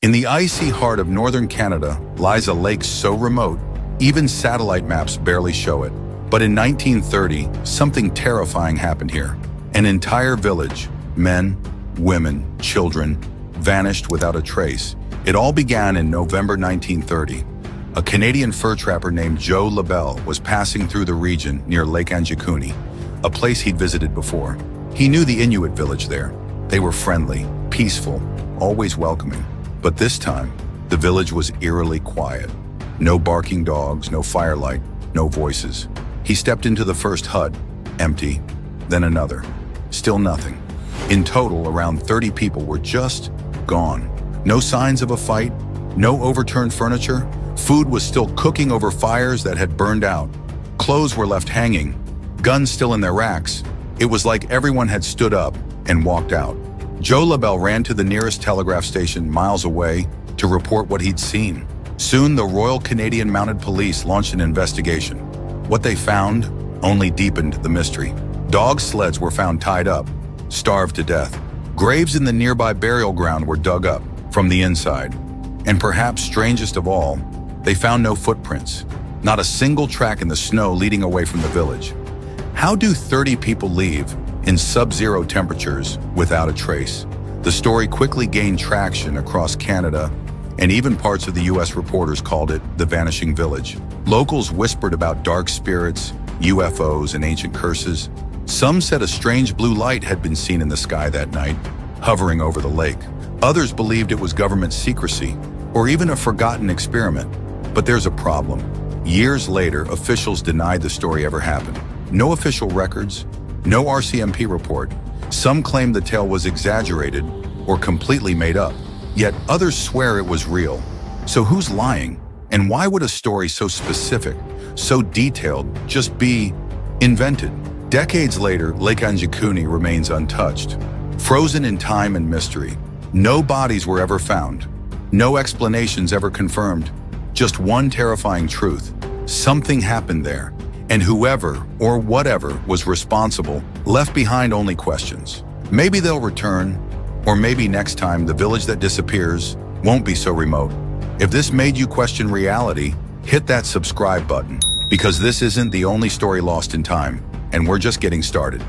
In the icy heart of northern Canada lies a lake so remote, even satellite maps barely show it. But in 1930, something terrifying happened here. An entire village, men, women, children, vanished without a trace. It all began in November 1930. A Canadian fur trapper named Joe LaBelle was passing through the region near Lake Anjikuni, a place he'd visited before. He knew the Inuit village there. They were friendly, peaceful, always welcoming. But this time, the village was eerily quiet. No barking dogs, no firelight, no voices. He stepped into the first hut, empty, then another. Still nothing. In total, around 30 people were just gone. No signs of a fight, no overturned furniture. Food was still cooking over fires that had burned out. Clothes were left hanging, guns still in their racks. It was like everyone had stood up and walked out. Joe LaBelle ran to the nearest telegraph station miles away to report what he'd seen. Soon, the Royal Canadian Mounted Police launched an investigation. What they found only deepened the mystery. Dog sleds were found tied up, starved to death. Graves in the nearby burial ground were dug up from the inside. And perhaps strangest of all, they found no footprints, not a single track in the snow leading away from the village. How do 30 people leave in sub-zero temperatures without a trace? The story quickly gained traction across Canada, and even parts of the US. Reporters called it the Vanishing Village. Locals whispered about dark spirits, UFOs, and ancient curses. Some said a strange blue light had been seen in the sky that night, hovering over the lake. Others believed it was government secrecy, or even a forgotten experiment. But there's a problem. Years later, officials denied the story ever happened. No official records, no RCMP report. Some claim the tale was exaggerated or completely made up, yet others swear it was real. So who's lying? And why would a story so specific, so detailed, just be invented? Decades later, Lake Anjikuni remains untouched, frozen in time and mystery. No bodies were ever found, no explanations ever confirmed, just one terrifying truth. Something happened there. And whoever or whatever was responsible left behind only questions. Maybe they'll return, or maybe next time the village that disappears won't be so remote. If this made you question reality, hit that subscribe button, because this isn't the only story lost in time, and we're just getting started.